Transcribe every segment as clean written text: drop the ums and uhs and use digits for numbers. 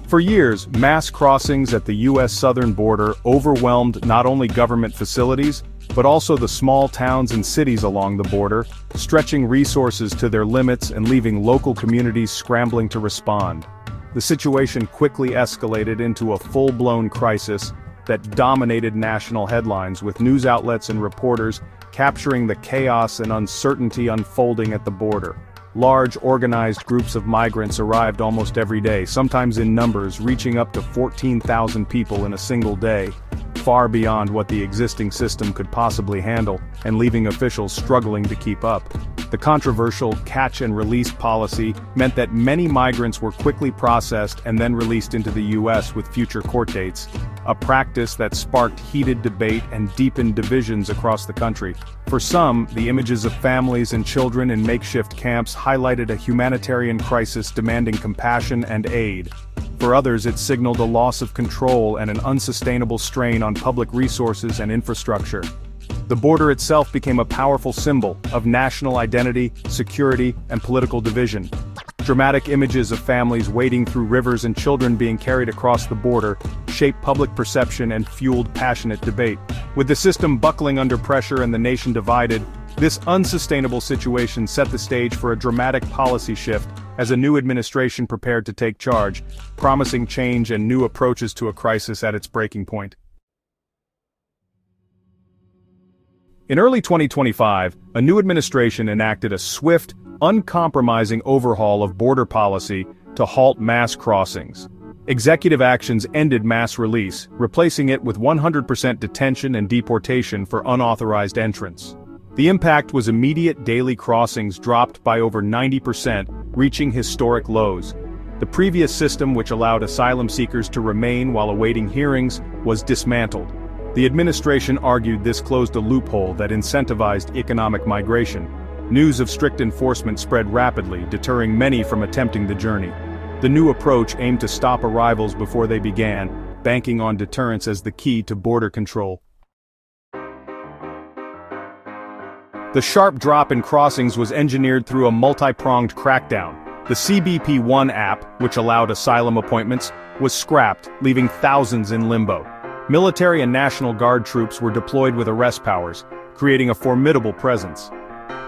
For years, mass crossings at the U.S. southern border overwhelmed not only government facilities, but also the small towns and cities along the border, stretching resources to their limits and leaving local communities scrambling to respond. The situation quickly escalated into a full-blown crisis that dominated national headlines, with news outlets and reporters capturing the chaos and uncertainty unfolding at the border. Large, organized groups of migrants arrived almost every day, sometimes in numbers reaching up to 14,000 people in a single day, far beyond what the existing system could possibly handle, and leaving officials struggling to keep up. The controversial catch-and-release policy meant that many migrants were quickly processed and then released into the U.S. with future court dates, a practice that sparked heated debate and deepened divisions across the country. For some, the images of families and children in makeshift camps highlighted a humanitarian crisis demanding compassion and aid. For others, it signaled a loss of control and an unsustainable strain on public resources and infrastructure. The border itself became a powerful symbol of national identity, security, and political division. Dramatic images of families wading through rivers and children being carried across the border shaped public perception and fueled passionate debate. With the system buckling under pressure and the nation divided, this unsustainable situation set the stage for a dramatic policy shift as a new administration prepared to take charge, promising change and new approaches to a crisis at its breaking point. In early 2025, a new administration enacted a swift, uncompromising overhaul of border policy to halt mass crossings. Executive actions ended mass release, replacing it with 100% detention and deportation for unauthorized entrance. The impact was immediate. Daily crossings dropped by over 90%, reaching historic lows. The previous system, which allowed asylum seekers to remain while awaiting hearings, was dismantled. The administration argued this closed a loophole that incentivized economic migration. News of strict enforcement spread rapidly, deterring many from attempting the journey. The new approach aimed to stop arrivals before they began, banking on deterrence as the key to border control. The sharp drop in crossings was engineered through a multi-pronged crackdown. The CBP-1 app, which allowed asylum appointments, was scrapped, leaving thousands in limbo. Military and National Guard troops were deployed with arrest powers, creating a formidable presence.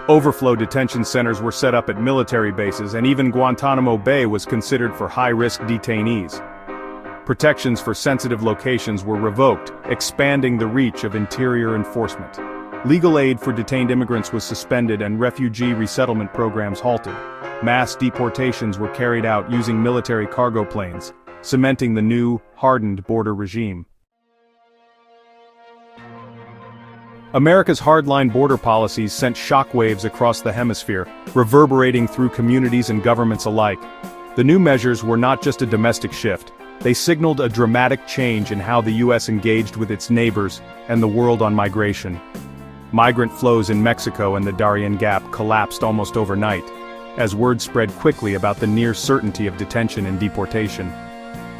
Overflow detention centers were set up at military bases, and even Guantanamo Bay was considered for high-risk detainees. Protections for sensitive locations were revoked, expanding the reach of interior enforcement. Legal aid for detained immigrants was suspended and refugee resettlement programs halted. Mass deportations were carried out using military cargo planes, cementing the new, hardened border regime. America's hardline border policies sent shockwaves across the hemisphere, reverberating through communities and governments alike. The new measures were not just a domestic shift, they signaled a dramatic change in how the U.S. engaged with its neighbors and the world on migration. Migrant flows in Mexico and the Darien Gap collapsed almost overnight, as word spread quickly about the near certainty of detention and deportation.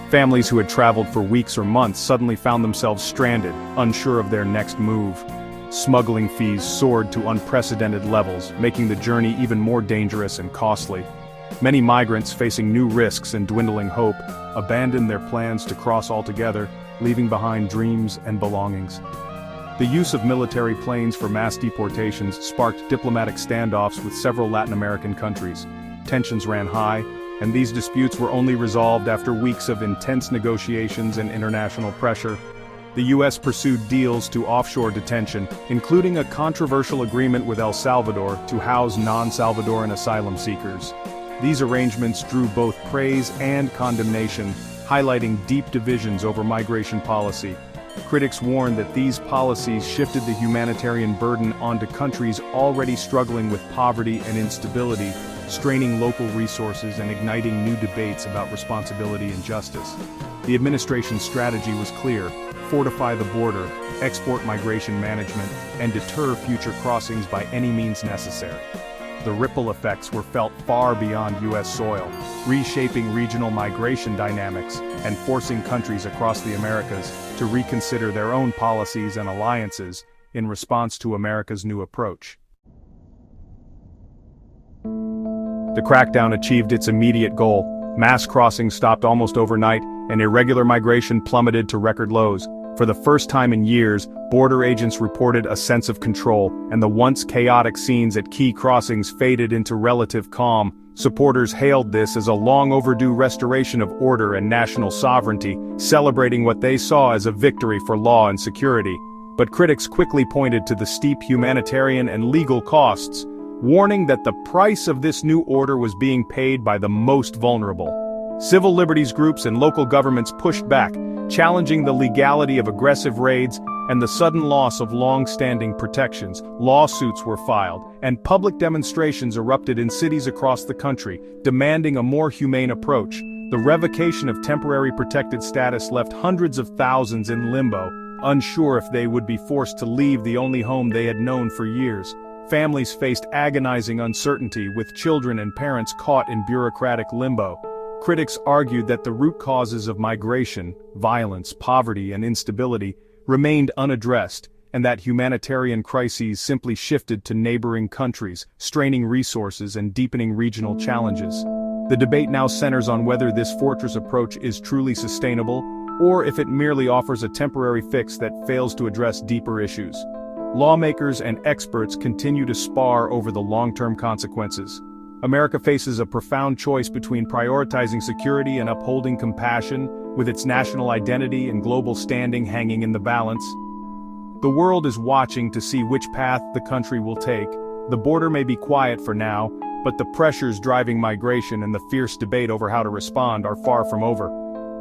Families who had traveled for weeks or months suddenly found themselves stranded, unsure of their next move. Smuggling fees soared to unprecedented levels, making the journey even more dangerous and costly. Many migrants, facing new risks and dwindling hope, abandoned their plans to cross altogether, leaving behind dreams and belongings. The use of military planes for mass deportations sparked diplomatic standoffs with several Latin American countries. Tensions ran high, and these disputes were only resolved after weeks of intense negotiations and international pressure. The U.S. pursued deals to offshore detention, including a controversial agreement with El Salvador to house non-Salvadoran asylum seekers. These arrangements drew both praise and condemnation, highlighting deep divisions over migration policy. Critics warned that these policies shifted the humanitarian burden onto countries already struggling with poverty and instability, straining local resources and igniting new debates about responsibility and justice. The administration's strategy was clear: fortify the border, export migration management, and deter future crossings by any means necessary. The ripple effects were felt far beyond U.S. soil, reshaping regional migration dynamics and forcing countries across the Americas to reconsider their own policies and alliances in response to America's new approach. The crackdown achieved its immediate goal: Mass crossings stopped almost overnight, and irregular migration plummeted to record lows. For the first time in years, border agents reported a sense of control, and the once chaotic scenes at key crossings faded into relative calm. Supporters hailed this as a long-overdue restoration of order and national sovereignty, celebrating what they saw as a victory for law and security. But critics quickly pointed to the steep humanitarian and legal costs, warning that the price of this new order was being paid by the most vulnerable. Civil liberties groups and local governments pushed back, challenging the legality of aggressive raids and the sudden loss of long-standing protections. Lawsuits were filed, and public demonstrations erupted in cities across the country, demanding a more humane approach. The revocation of temporary protected status left hundreds of thousands in limbo, unsure if they would be forced to leave the only home they had known for years. Families faced agonizing uncertainty, with children and parents caught in bureaucratic limbo. Critics argued that the root causes of migration, violence, poverty, and instability, remained unaddressed, and that humanitarian crises simply shifted to neighboring countries, straining resources and deepening regional challenges. The debate now centers on whether this fortress approach is truly sustainable, or if it merely offers a temporary fix that fails to address deeper issues. Lawmakers and experts continue to spar over the long-term consequences. America faces a profound choice between prioritizing security and upholding compassion, with its national identity and global standing hanging in the balance. The world is watching to see which path the country will take. The border may be quiet for now, but the pressures driving migration and the fierce debate over how to respond are far from over.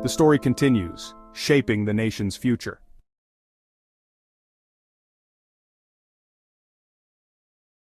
The story continues, shaping the nation's future.